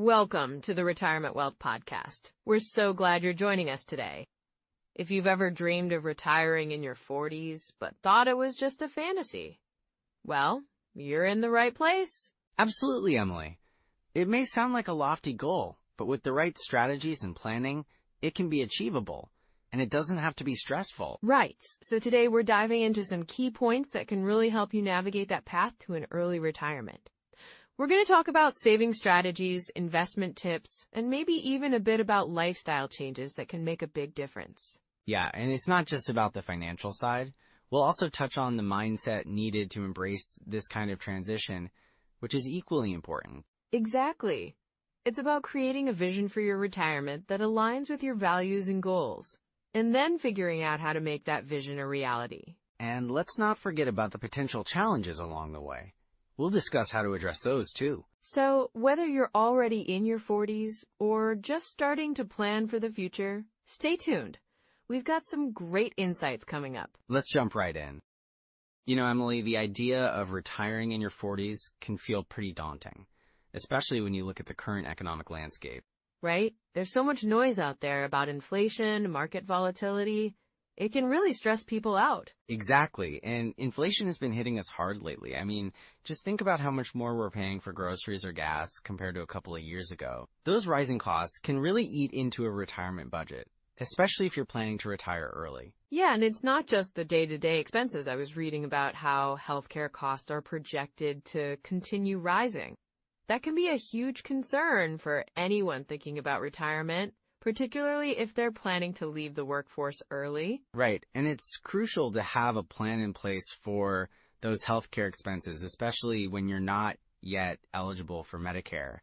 Welcome to the Retirement Wealth Podcast. We're so glad you're joining us today. If you've ever dreamed of retiring in your 40s but thought it was just a fantasy, well, you're in the right place. Absolutely, Emily. It may sound like a lofty goal, but with the right strategies and planning, it can be achievable, and it doesn't have to be stressful. Right. So today we're diving into some key points that can really help you navigate that path to an early retirement. We're going to talk about saving strategies, investment tips, and maybe even a bit about lifestyle changes that can make a big difference. Yeah, and it's not just about the financial side. We'll also touch on the mindset needed to embrace this kind of transition, which is equally important. Exactly. It's about creating a vision for your retirement that aligns with your values and goals, and then figuring out how to make that vision a reality. And let's not forget about the potential challenges along the way. We'll discuss how to address those too. So, whether you're already in your 40s or just starting to plan for the future, stay tuned. We've got some great insights coming up. Let's jump right in. You know, Emily, the idea of retiring in your 40s can feel pretty daunting, especially when you look at the current economic landscape. Right? There's so much noise out there about inflation, market volatility. It can really stress people out. Exactly, and inflation has been hitting us hard lately. I mean, just think about how much more we're paying for groceries or gas compared to a couple of years ago. Those rising costs can really eat into a retirement budget, especially if you're planning to retire early. Yeah, and it's not just the day-to-day expenses. I was reading about how healthcare costs are projected to continue rising. That can be a huge concern for anyone thinking about retirement, particularly if they're planning to leave the workforce early. Right, and it's crucial to have a plan in place for those healthcare expenses, especially when you're not yet eligible for Medicare.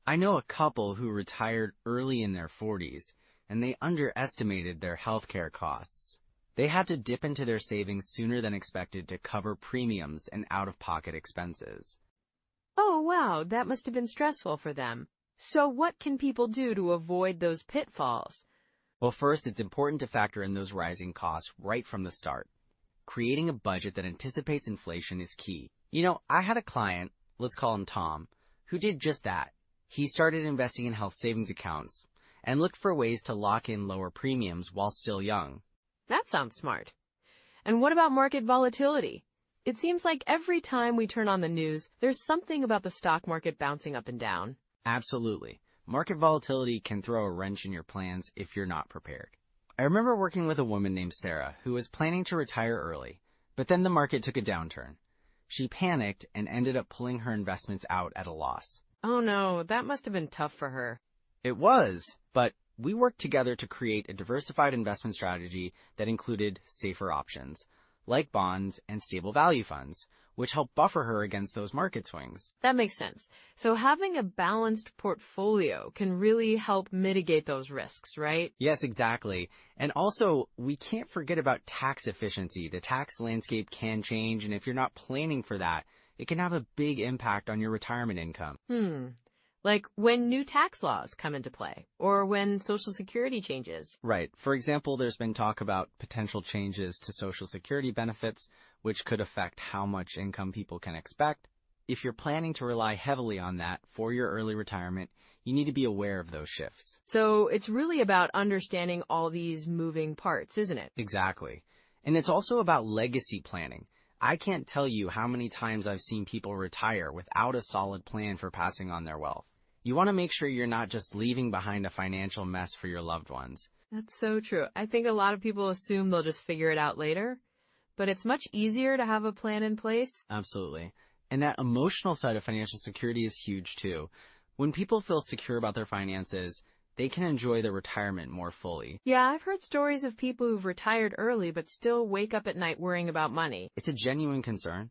I know a couple who retired early in their 40s, and they underestimated their healthcare costs. They had to dip into their savings sooner than expected to cover premiums and out-of-pocket expenses. Oh, wow, that must have been stressful for them. So what can people do to avoid those pitfalls? Well, first, it's important to factor in those rising costs right from the start. Creating a budget that anticipates inflation is key. You know, I had a client, let's call him Tom, who did just that. He started investing in health savings accounts and looked for ways to lock in lower premiums while still young. That sounds smart. And what about market volatility? It seems like every time we turn on the news, there's something about the stock market bouncing up and down. Absolutely. Market volatility can throw a wrench in your plans if you're not prepared. I remember working with a woman named Sarah who was planning to retire early, but then the market took a downturn. She panicked and ended up pulling her investments out at a loss. Oh no, that must have been tough for her. It was, but we worked together to create a diversified investment strategy that included safer options, like bonds and stable value funds, which help buffer her against those market swings. That makes sense. So having a balanced portfolio can really help mitigate those risks, right? Yes, exactly. And also, we can't forget about tax efficiency. The tax landscape can change, and if you're not planning for that, it can have a big impact on your retirement income. Like when new tax laws come into play, or when Social Security changes. Right. For example, there's been talk about potential changes to Social Security benefits, which could affect how much income people can expect. If you're planning to rely heavily on that for your early retirement, you need to be aware of those shifts. So it's really about understanding all these moving parts, isn't it? Exactly. And it's also about legacy planning. I can't tell you how many times I've seen people retire without a solid plan for passing on their wealth. You want to make sure you're not just leaving behind a financial mess for your loved ones. That's so true. I think a lot of people assume they'll just figure it out later, but it's much easier to have a plan in place. Absolutely. And that emotional side of financial security is huge too. When people feel secure about their finances, they can enjoy their retirement more fully. Yeah, I've heard stories of people who've retired early but still wake up at night worrying about money. It's a genuine concern.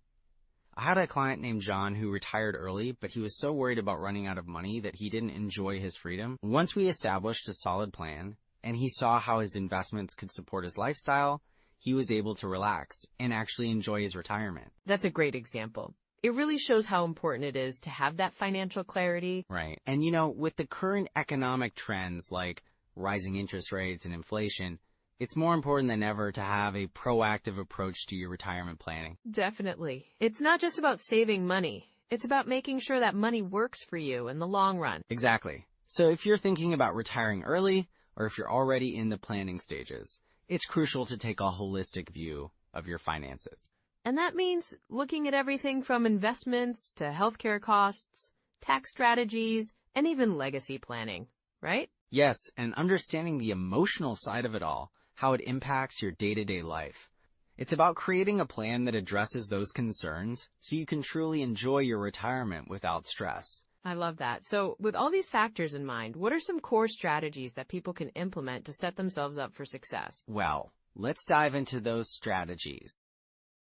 I had a client named John who retired early, but he was so worried about running out of money that he didn't enjoy his freedom. Once we established a solid plan, and he saw how his investments could support his lifestyle, he was able to relax and actually enjoy his retirement. That's a great example. It really shows how important it is to have that financial clarity. Right. And you know, with the current economic trends like rising interest rates and inflation, it's more important than ever to have a proactive approach to your retirement planning. Definitely. It's not just about saving money. It's about making sure that money works for you in the long run. Exactly. So if you're thinking about retiring early, or if you're already in the planning stages, it's crucial to take a holistic view of your finances. And that means looking at everything from investments to healthcare costs, tax strategies, and even legacy planning, right? Yes, and understanding the emotional side of it all, how it impacts your day-to-day life. It's about creating a plan that addresses those concerns so you can truly enjoy your retirement without stress. I love that. So with all these factors in mind, what are some core strategies that people can implement to set themselves up for success? Well, let's dive into those strategies.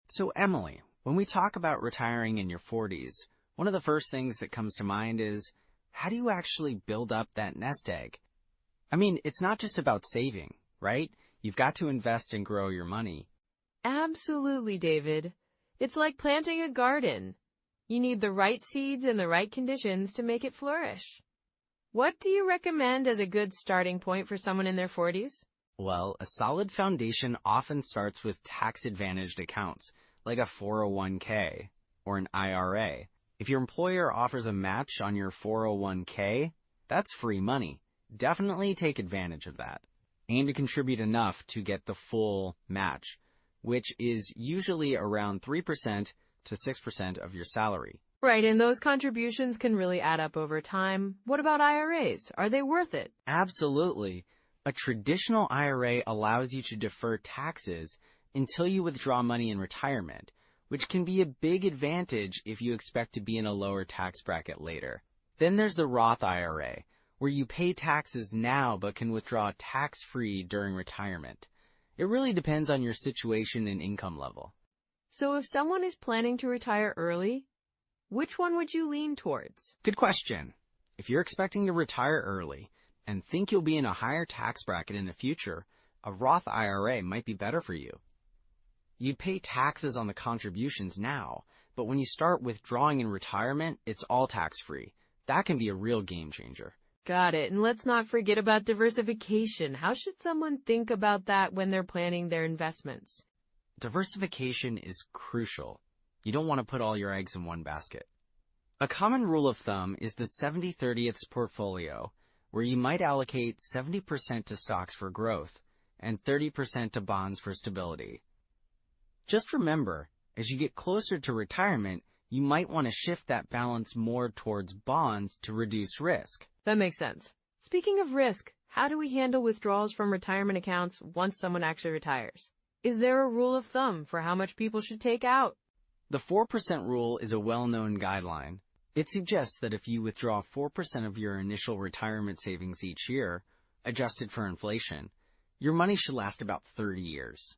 So Emily, when we talk about retiring in your 40s, one of the first things that comes to mind is, how do you actually build up that nest egg? I mean, it's not just about saving, right? You've got to invest and grow your money. Absolutely, David. It's like planting a garden. You need the right seeds and the right conditions to make it flourish. What do you recommend as a good starting point for someone in their 40s? Well, a solid foundation often starts with tax-advantaged accounts, like a 401k or an IRA. If your employer offers a match on your 401k, that's free money. Definitely take advantage of that. Aim to contribute enough to get the full match, which is usually around 3% to 6% of your salary. Right, and those contributions can really add up over time. What about IRAs? Are they worth it? Absolutely. A traditional IRA allows you to defer taxes until you withdraw money in retirement, which can be a big advantage if you expect to be in a lower tax bracket later. Then there's the Roth IRA, where you pay taxes now but can withdraw tax-free during retirement. It really depends on your situation and income level. So if someone is planning to retire early, which one would you lean towards? Good question. If you're expecting to retire early and think you'll be in a higher tax bracket in the future, a Roth IRA might be better for you. You'd pay taxes on the contributions now, but when you start withdrawing in retirement, it's all tax-free. That can be a real game changer. Got it. And let's not forget about diversification. How should someone think about that when they're planning their investments? Diversification is crucial. You don't want to put all your eggs in one basket. A common rule of thumb is the 70-30ths portfolio, where you might allocate 70% to stocks for growth and 30% to bonds for stability. Just remember, as you get closer to retirement, you might want to shift that balance more towards bonds to reduce risk. That makes sense. Speaking of risk, how do we handle withdrawals from retirement accounts once someone actually retires? Is there a rule of thumb for how much people should take out? The 4% rule is a well-known guideline. It suggests that if you withdraw 4% of your initial retirement savings each year, adjusted for inflation, your money should last about 30 years.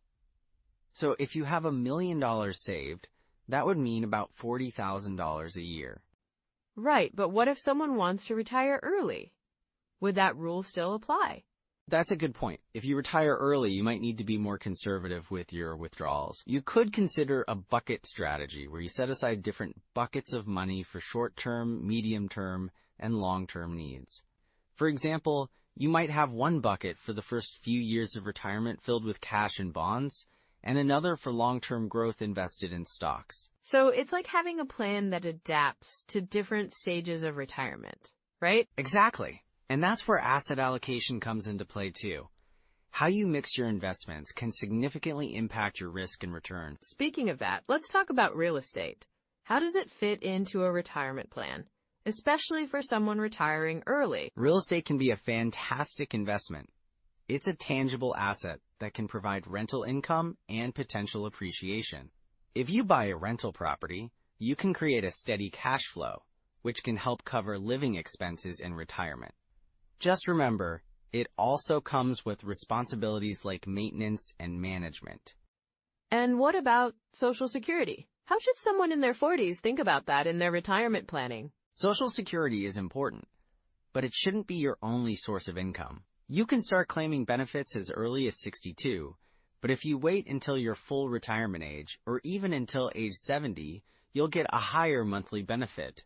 So if you have $1 million saved, that would mean about $40,000 a year. Right, but what if someone wants to retire early? Would that rule still apply? That's a good point. If you retire early, you might need to be more conservative with your withdrawals. You could consider a bucket strategy where you set aside different buckets of money for short-term, medium-term, and long-term needs. For example, you might have one bucket for the first few years of retirement filled with cash and bonds, and another for long-term growth invested in stocks. So it's like having a plan that adapts to different stages of retirement, right? Exactly. And that's where asset allocation comes into play too. How you mix your investments can significantly impact your risk and return. Speaking of that, let's talk about real estate. How does it fit into a retirement plan, especially for someone retiring early? Real estate can be a fantastic investment. It's a tangible asset that can provide rental income and potential appreciation. If you buy a rental property, you can create a steady cash flow, which can help cover living expenses in retirement. Just remember, it also comes with responsibilities like maintenance and management. And what about Social Security? How should someone in their 40s think about that in their retirement planning? Social Security is important, but it shouldn't be your only source of income. You can start claiming benefits as early as 62, but if you wait until your full retirement age, or even until age 70, you'll get a higher monthly benefit.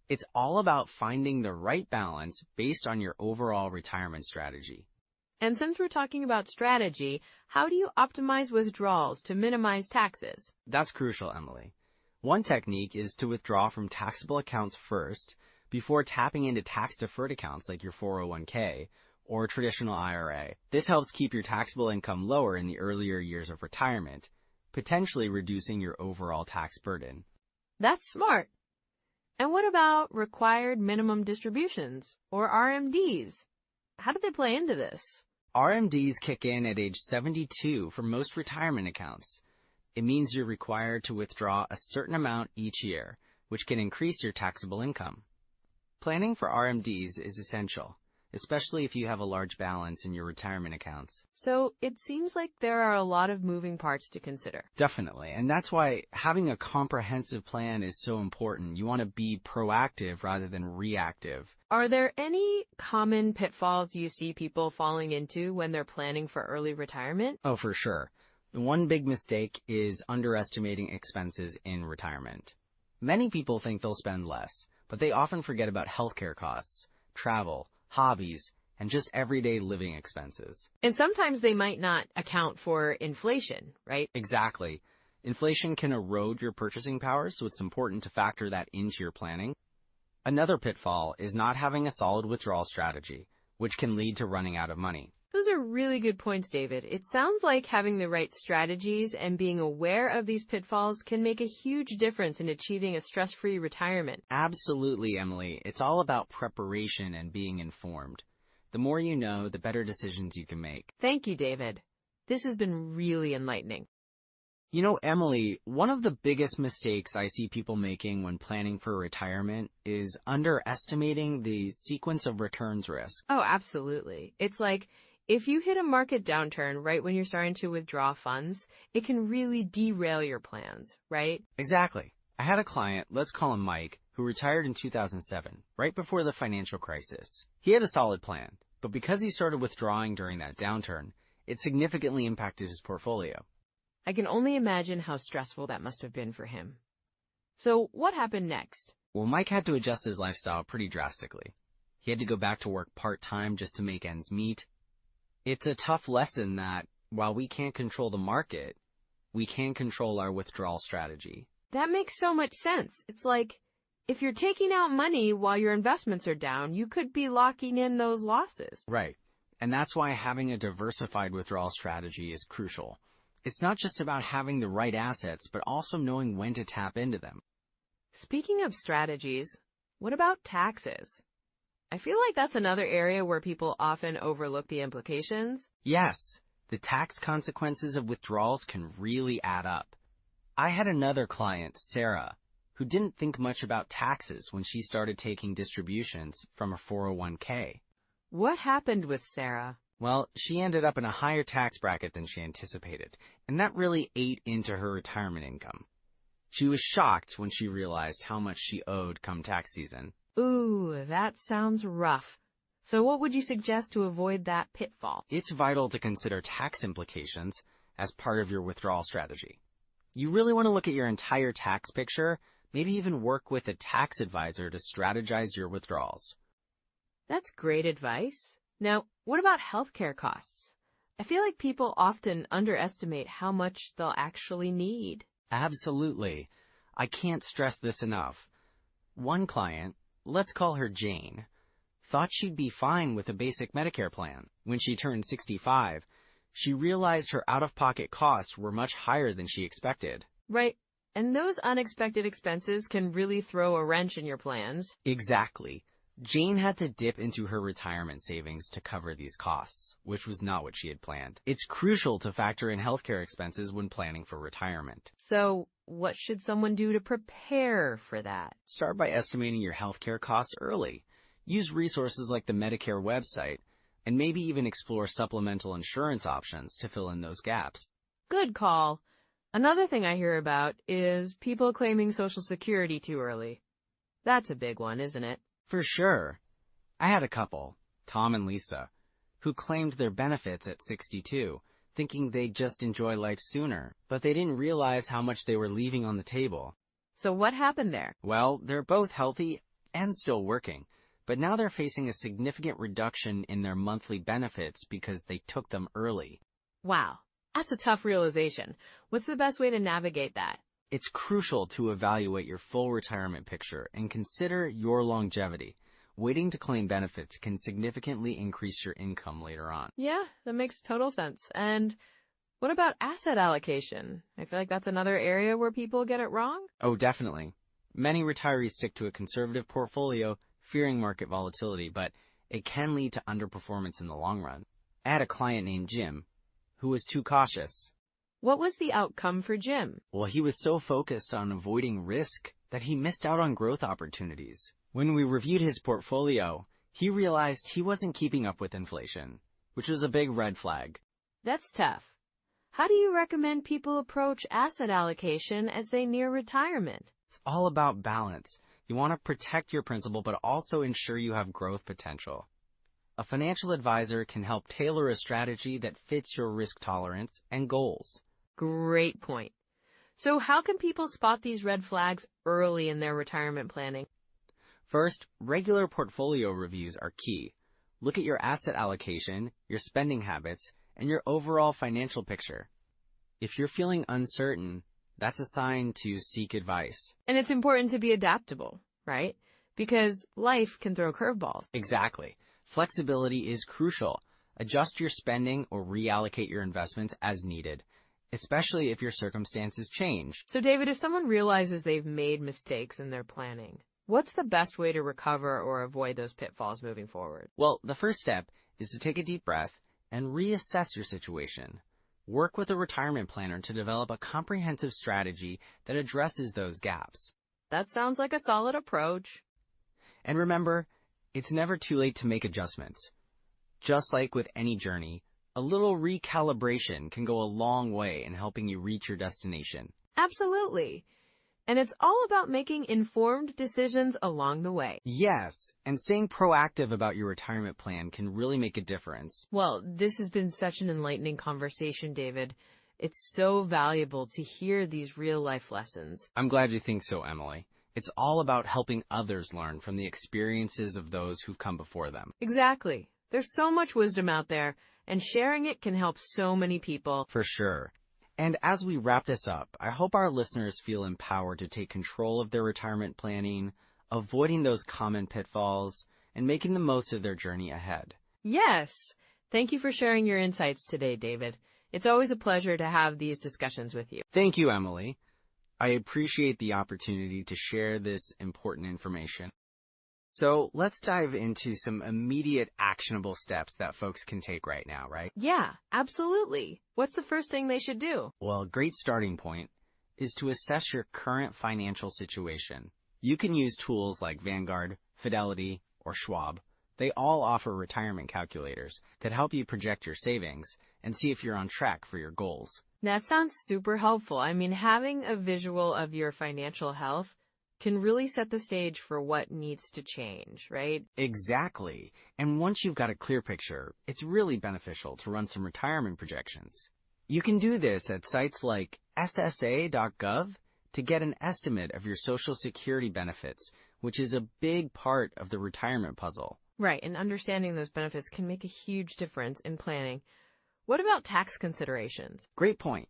It's all about finding the right balance based on your overall retirement strategy. And since we're talking about strategy, how do you optimize withdrawals to minimize taxes? That's crucial, Emily. One technique is to withdraw from taxable accounts first before tapping into tax-deferred accounts like your 401k or traditional IRA. This helps keep your taxable income lower in the earlier years of retirement, potentially reducing your overall tax burden. That's smart. And what about required minimum distributions, or RMDs? How do they play into this? RMDs kick in at age 72 for most retirement accounts. It means you're required to withdraw a certain amount each year, which can increase your taxable income. Planning for RMDs is essential, especially if you have a large balance in your retirement accounts. So it seems like there are a lot of moving parts to consider. Definitely, and that's why having a comprehensive plan is so important. You want to be proactive rather than reactive. Are there any common pitfalls you see people falling into when they're planning for early retirement? Oh, for sure. One big mistake is underestimating expenses in retirement. Many people think they'll spend less, but they often forget about healthcare costs, travel, hobbies, and just everyday living expenses. And sometimes they might not account for inflation, right? Exactly. Inflation can erode your purchasing power, so it's important to factor that into your planning. Another pitfall is not having a solid withdrawal strategy, which can lead to running out of money. Those are really good points, David. It sounds like having the right strategies and being aware of these pitfalls can make a huge difference in achieving a stress-free retirement. Absolutely, Emily. It's all about preparation and being informed. The more you know, the better decisions you can make. Thank you, David. This has been really enlightening. You know, Emily, one of the biggest mistakes I see people making when planning for retirement is underestimating the sequence of returns risk. Oh, absolutely. It's like, if you hit a market downturn right when you're starting to withdraw funds, it can really derail your plans, right? Exactly. I had a client, let's call him Mike, who retired in 2007, right before the financial crisis. He had a solid plan, but because he started withdrawing during that downturn, it significantly impacted his portfolio. I can only imagine how stressful that must have been for him. So what happened next? Well, Mike had to adjust his lifestyle pretty drastically. He had to go back to work part-time just to make ends meet. It's a tough lesson that, while we can't control the market, we can control our withdrawal strategy. That makes so much sense. It's like, if you're taking out money while your investments are down, you could be locking in those losses. Right. And that's why having a diversified withdrawal strategy is crucial. It's not just about having the right assets, but also knowing when to tap into them. Speaking of strategies, what about taxes? I feel like that's another area where people often overlook the implications. Yes, the tax consequences of withdrawals can really add up. I had another client, Sarah, who didn't think much about taxes when she started taking distributions from her 401k. What happened with Sarah? Well, she ended up in a higher tax bracket than she anticipated, and that really ate into her retirement income. She was shocked when she realized how much she owed come tax season. Ooh, that sounds rough. So what would you suggest to avoid that pitfall? It's vital to consider tax implications as part of your withdrawal strategy. You really want to look at your entire tax picture, maybe even work with a tax advisor to strategize your withdrawals. That's great advice. Now, what about healthcare costs? I feel like people often underestimate how much they'll actually need. Absolutely. I can't stress this enough. One client, let's call her Jane, thought she'd be fine with a basic Medicare plan. When she turned 65, she realized her out-of-pocket costs were much higher than she expected. Right. And those unexpected expenses can really throw a wrench in your plans. Exactly. Jane had to dip into her retirement savings to cover these costs, which was not what she had planned. It's crucial to factor in healthcare expenses when planning for retirement. So, what should someone do to prepare for that? Start by estimating your healthcare costs early. Use resources like the Medicare website, and maybe even explore supplemental insurance options to fill in those gaps. Good call. Another thing I hear about is people claiming Social Security too early. That's a big one, isn't it? For sure. I had a couple, Tom and Lisa, who claimed their benefits at 62, thinking they'd just enjoy life sooner, but they didn't realize how much they were leaving on the table. So what happened there? Well, they're both healthy and still working, but now they're facing a significant reduction in their monthly benefits because they took them early. Wow, that's a tough realization. What's the best way to navigate that? It's crucial to evaluate your full retirement picture and consider your longevity. Waiting to claim benefits can significantly increase your income later on. Yeah, that makes total sense. And what about asset allocation? I feel like that's another area where people get it wrong. Oh, definitely. Many retirees stick to a conservative portfolio, fearing market volatility, but it can lead to underperformance in the long run. I had a client named Jim who was too cautious. What was the outcome for Jim? Well, he was so focused on avoiding risk that he missed out on growth opportunities. When we reviewed his portfolio, he realized he wasn't keeping up with inflation, which was a big red flag. That's tough. How do you recommend people approach asset allocation as they near retirement? It's all about balance. You want to protect your principal, but also ensure you have growth potential. A financial advisor can help tailor a strategy that fits your risk tolerance and goals. Great point. So how can people spot these red flags early in their retirement planning? First, regular portfolio reviews are key. Look at your asset allocation, your spending habits, and your overall financial picture. If you're feeling uncertain, that's a sign to seek advice. And it's important to be adaptable, right? Because life can throw curveballs. Exactly. Flexibility is crucial. Adjust your spending or reallocate your investments as needed, especially if your circumstances change. So, David, if someone realizes they've made mistakes in their planning, what's the best way to recover or avoid those pitfalls moving forward? Well, the first step is to take a deep breath and reassess your situation. Work with a retirement planner to develop a comprehensive strategy that addresses those gaps. That sounds like a solid approach. And remember, it's never too late to make adjustments. Just like with any journey, a little recalibration can go a long way in helping you reach your destination. Absolutely. And it's all about making informed decisions along the way. Yes, and staying proactive about your retirement plan can really make a difference. Well, this has been such an enlightening conversation, David. It's so valuable to hear these real-life lessons. I'm glad you think so, Emily. It's all about helping others learn from the experiences of those who've come before them. Exactly. There's so much wisdom out there, and sharing it can help so many people. For sure. And as we wrap this up, I hope our listeners feel empowered to take control of their retirement planning, avoiding those common pitfalls, and making the most of their journey ahead. Yes. Thank you for sharing your insights today, David. It's always a pleasure to have these discussions with you. Thank you, Emily. I appreciate the opportunity to share this important information. So let's dive into some immediate actionable steps that folks can take right now, right? Yeah, absolutely. What's the first thing they should do? Well, a great starting point is to assess your current financial situation. You can use tools like Vanguard, Fidelity, or Schwab. They all offer retirement calculators that help you project your savings and see if you're on track for your goals. That sounds super helpful. I mean, having a visual of your financial health can really set the stage for what needs to change, right? Exactly. And once you've got a clear picture, it's really beneficial to run some retirement projections. You can do this at sites like ssa.gov to get an estimate of your Social Security benefits, which is a big part of the retirement puzzle. Right, and understanding those benefits can make a huge difference in planning. What about tax considerations? Great point.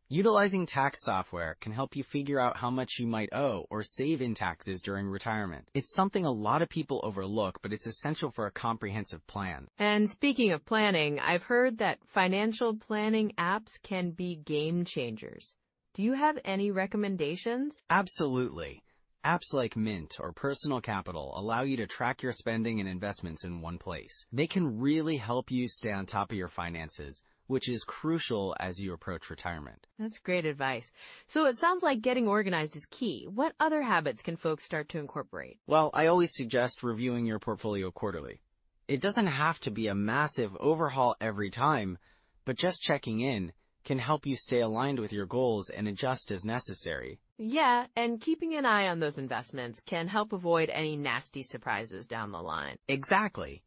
Utilizing tax software can help you figure out how much you might owe or save in taxes during retirement. It's something a lot of people overlook, but it's essential for a comprehensive plan. And speaking of planning, I've heard that financial planning apps can be game changers. Do you have any recommendations? Absolutely. Apps like Mint or Personal Capital allow you to track your spending and investments in one place. They can really help you stay on top of your finances, which is crucial as you approach retirement. That's great advice. So it sounds like getting organized is key. What other habits can folks start to incorporate? Well, I always suggest reviewing your portfolio quarterly. It doesn't have to be a massive overhaul every time, but just checking in can help you stay aligned with your goals and adjust as necessary. Yeah, and keeping an eye on those investments can help avoid any nasty surprises down the line. Exactly.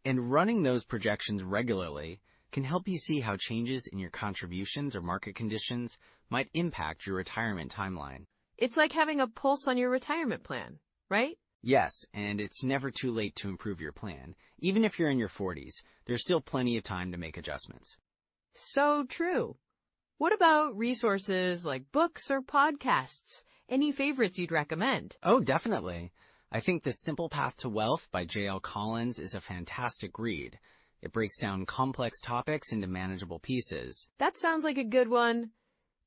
And running those projections regularly can help you see how changes in your contributions or market conditions might impact your retirement timeline. It's like having a pulse on your retirement plan, right? Yes, and it's never too late to improve your plan. Even if you're in your 40s, there's still plenty of time to make adjustments. So true. What about resources like books or podcasts? Any favorites you'd recommend? Oh, definitely. I think The Simple Path to Wealth by J.L. Collins is a fantastic read. It breaks down complex topics into manageable pieces. That sounds like a good one.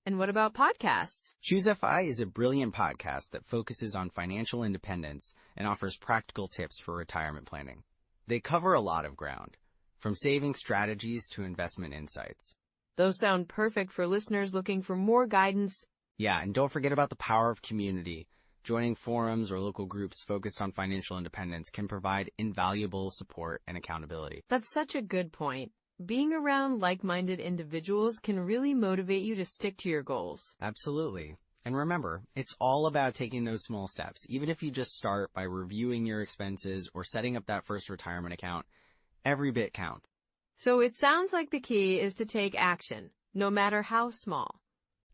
And what about podcasts? Choose FI is a brilliant podcast that focuses on financial independence and offers practical tips for retirement planning. They cover a lot of ground, from saving strategies to investment insights. Those sound perfect for listeners looking for more guidance. Yeah, and don't forget about the power of community. Joining forums or local groups focused on financial independence can provide invaluable support and accountability. That's such a good point. Being around like-minded individuals can really motivate you to stick to your goals. Absolutely. And remember, it's all about taking those small steps. Even if you just start by reviewing your expenses or setting up that first retirement account, every bit counts. So it sounds like the key is to take action, no matter how small.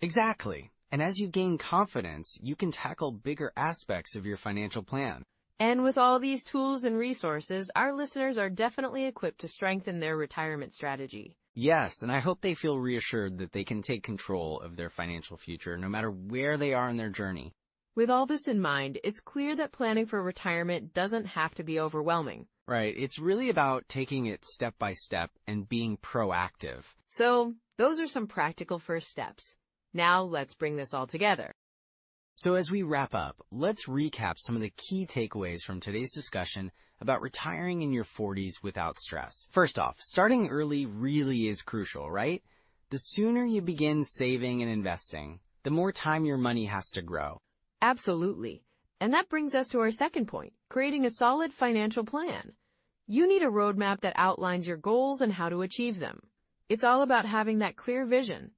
Exactly. And as you gain confidence, you can tackle bigger aspects of your financial plan. And with all these tools and resources, our listeners are definitely equipped to strengthen their retirement strategy. Yes, and I hope they feel reassured that they can take control of their financial future no matter where they are in their journey. With all this in mind, it's clear that planning for retirement doesn't have to be overwhelming. Right, it's really about taking it step by step and being proactive. So, those are some practical first steps. Now, let's bring this all together. So as we wrap up, let's recap some of the key takeaways from today's discussion about retiring in your 40s without stress. First off, starting early really is crucial, right? The sooner you begin saving and investing, the more time your money has to grow. Absolutely. And that brings us to our second point, creating a solid financial plan. You need a roadmap that outlines your goals and how to achieve them. It's all about having that clear vision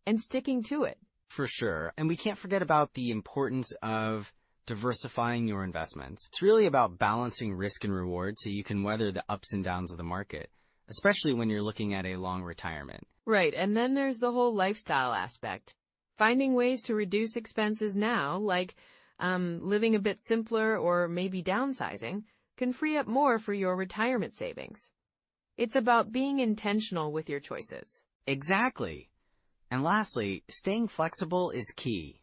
and sticking to it. For sure. And we can't forget about the importance of diversifying your investments. It's really about balancing risk and reward so you can weather the ups and downs of the market, especially when you're looking at a long retirement. Right, and then there's the whole lifestyle aspect. Finding ways to reduce expenses now, like living a bit simpler or maybe downsizing, can free up more for your retirement savings. It's about being intentional with your choices. Exactly. And lastly, staying flexible is key.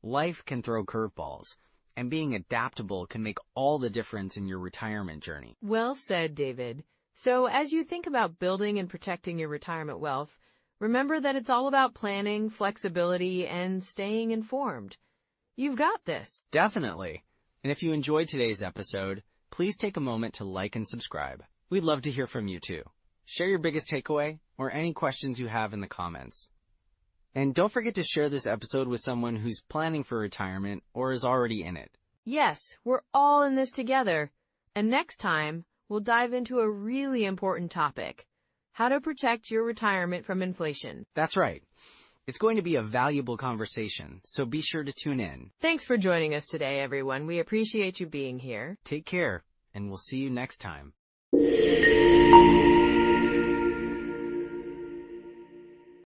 Life can throw curveballs, and being adaptable can make all the difference in your retirement journey. Well said, David. So as you think about building and protecting your retirement wealth, remember that it's all about planning, flexibility, and staying informed. You've got this. Definitely. And if you enjoyed today's episode, please take a moment to like and subscribe. We'd love to hear from you too. Share your biggest takeaway or any questions you have in the comments. And don't forget to share this episode with someone who's planning for retirement or is already in it. Yes, we're all in this together. And next time, we'll dive into a really important topic: how to protect your retirement from inflation. That's right. It's going to be a valuable conversation, so be sure to tune in. Thanks for joining us today, everyone. We appreciate you being here. Take care, and we'll see you next time.